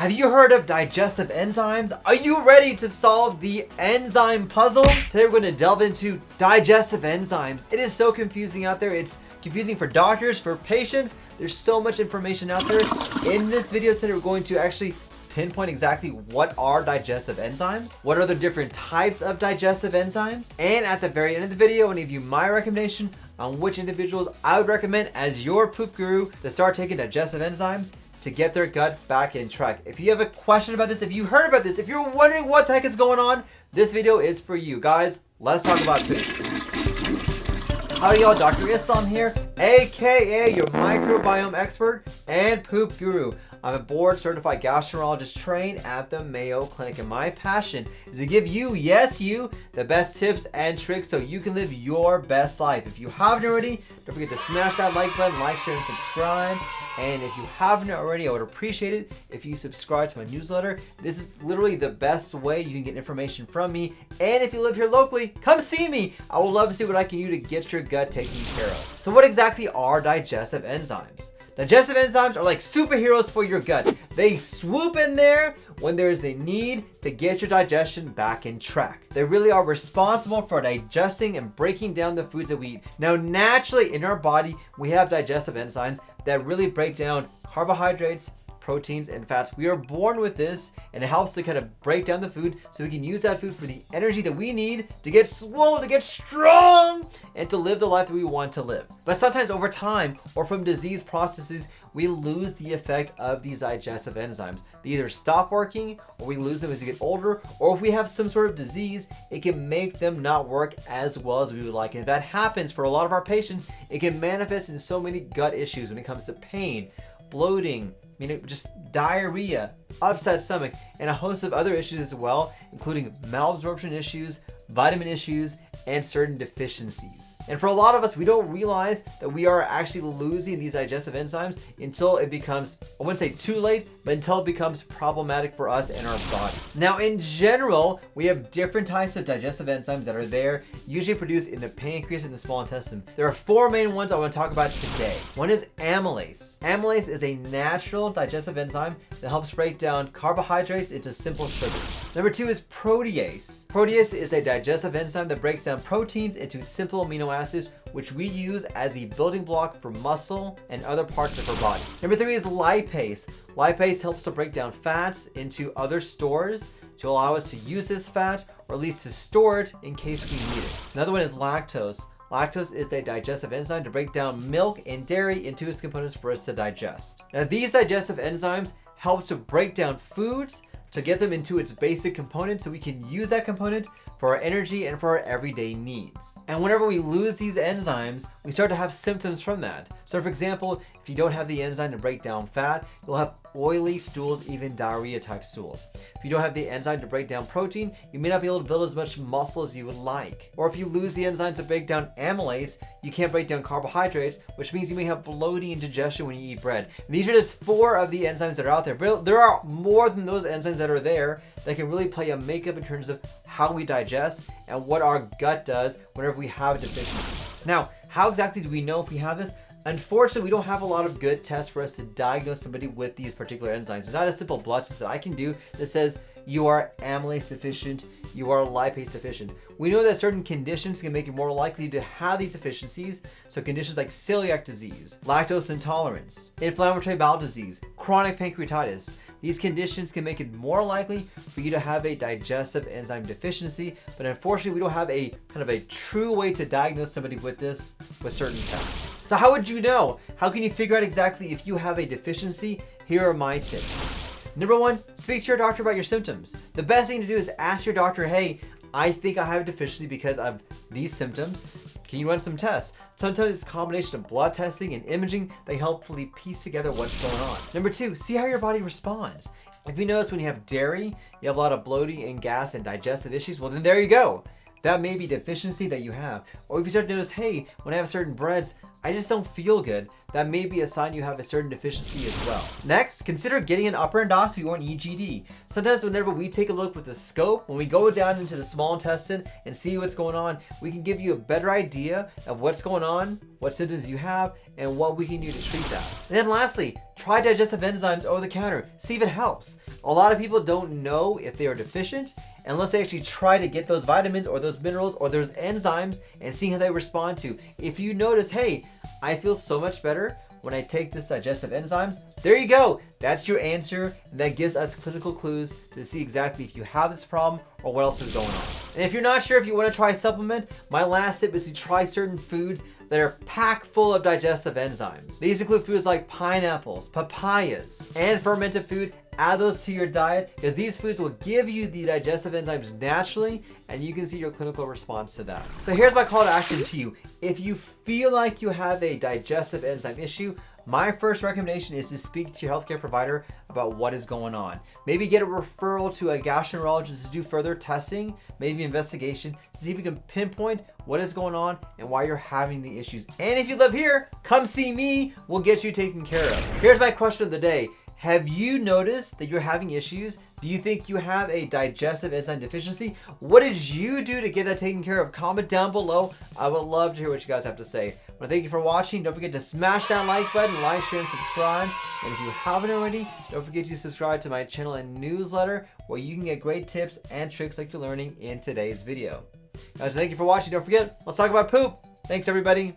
Have you heard of digestive enzymes? Are you ready to solve the enzyme puzzle? Today we're going to delve into digestive enzymes. It is so confusing out there. It's confusing for doctors, for patients. There's so much information out there. In this video today, we're going to actually pinpoint exactly what are digestive enzymes, what are the different types of digestive enzymes, and at the very end of the video, I'm going to give you my recommendation on which individuals I would recommend as your poop guru to start taking digestive enzymes to get their gut back in track. If you have a question about this, if you heard about this, if you're wondering what the heck is going on, this video is for you. Guys, let's talk about poop. Howdy y'all, Dr. Islam here, aka your microbiome expert and poop guru. I'm a board certified gastroenterologist trained at the Mayo Clinic, and my passion is to give you, yes you, the best tips and tricks so you can live your best life. If you haven't already, don't forget to smash that like button, like, share, and subscribe. And if you haven't already, I would appreciate it if you subscribe to my newsletter. This is literally the best way you can get information from me. And if you live here locally, come see me. I would love to see what I can do to get your gut taken care of. So what exactly are digestive enzymes? Digestive enzymes are like superheroes for your gut. They swoop in there when there is a need to get your digestion back in track. They really are responsible for digesting and breaking down the foods that we eat. Now, naturally in our body, we have digestive enzymes that really break down carbohydrates, proteins, and fats. We are born with this, and it helps to kind of break down the food so we can use that food for the energy that we need to get swole, to get strong, and to live the life that we want to live. But sometimes over time or from disease processes, we lose the effect of these digestive enzymes. They either stop working, or we lose them as we get older, or if we have some sort of disease, it can make them not work as well as we would like. And if that happens for a lot of our patients, it can manifest in so many gut issues when it comes to pain, bloating, just diarrhea, upset stomach, and a host of other issues as well, including malabsorption issues, vitamin issues, and certain deficiencies. And for a lot of us, we don't realize that we are actually losing these digestive enzymes until it becomes, I wouldn't say too late, but until it becomes problematic for us and our body. Now, in general, we have different types of digestive enzymes that are there, usually produced in the pancreas and the small intestine. There are four main ones I want to talk about today. One is amylase. Amylase is a natural digestive enzyme that helps break down carbohydrates into simple sugars. Number two is protease. Protease is a digestive enzyme that breaks down proteins into simple amino acids, which we use as a building block for muscle and other parts of our body. Number three is lipase. Lipase helps to break down fats into other stores to allow us to use this fat, or at least to store it in case we need it. Another one is lactose. Lactose is a digestive enzyme to break down milk and dairy into its components for us to digest. Now, these digestive enzymes help to break down foods to get them into its basic component so we can use that component for our energy and for our everyday needs. And whenever we lose these enzymes, we start to have symptoms from that. So for example, if you don't have the enzyme to break down fat, you'll have oily stools, even diarrhea type stools. If you don't have the enzyme to break down protein, you may not be able to build as much muscle as you would like. Or if you lose the enzymes to break down amylase, you can't break down carbohydrates, which means you may have bloating and indigestion when you eat bread. And these are just four of the enzymes that are out there, but there are more than those enzymes that are there that can really play a makeup in terms of how we digest and what our gut does whenever we have a deficiency. Now, how exactly do we know if we have this? Unfortunately, we don't have a lot of good tests for us to diagnose somebody with these particular enzymes. There's not a simple blood test that I can do that says you are amylase deficient, you are lipase deficient. We know that certain conditions can make it more likely to have these deficiencies. So conditions like celiac disease, lactose intolerance, inflammatory bowel disease, chronic pancreatitis. These conditions can make it more likely for you to have a digestive enzyme deficiency, but unfortunately we don't have a kind of a true way to diagnose somebody with this with certain tests. So how would you know? How can you figure out exactly if you have a deficiency? Here are my tips. Number one, speak to your doctor about your symptoms. The best thing to do is ask your doctor, hey, I think I have a deficiency because of these symptoms. Can you run some tests? Sometimes it's a combination of blood testing and imaging that helpfully piece together what's going on. Number two, see how your body responds. If you notice when you have dairy, you have a lot of bloating and gas and digestive issues, well then there you go. That may be deficiency that you have. Or if you start to notice, hey, when I have certain breads, I just don't feel good, that may be a sign you have a certain deficiency as well. Next, consider getting an upper endoscopy or an EGD. Sometimes whenever we take a look with the scope, when we go down into the small intestine and see what's going on, we can give you a better idea of what's going on, what symptoms you have, and what we can do to treat that. And then lastly, try digestive enzymes over the counter. See if it helps. A lot of people don't know if they are deficient unless they actually try to get those vitamins or those minerals or those enzymes and see how they respond to. If you notice, hey, I feel so much better when I take this digestive enzymes, there you go. That's your answer, and that gives us clinical clues to see exactly if you have this problem or what else is going on. And if you're not sure if you want to try a supplement, my last tip is to try certain foods that are packed full of digestive enzymes. These include foods like pineapples, papayas, and fermented food. Add those to your diet because these foods will give you the digestive enzymes naturally, and you can see your clinical response to that. So here's my call to action to you. If you feel like you have a digestive enzyme issue, my first recommendation is to speak to your healthcare provider about what is going on. Maybe get a referral to a gastroenterologist to do further testing, maybe investigation, to see if we can pinpoint what is going on and why you're having the issues. And if you live here, come see me. We'll get you taken care of. Here's my question of the day. Have you noticed that you're having issues? Do you think you have a digestive enzyme deficiency? What did you do to get that taken care of? Comment down below. I would love to hear what you guys have to say. Well, thank you for watching. Don't forget to smash that like button, like, share, and subscribe. And if you haven't already, don't forget to subscribe to my channel and newsletter where you can get great tips and tricks like you're learning in today's video. Guys, thank you for watching. Don't forget, let's talk about poop. Thanks, everybody.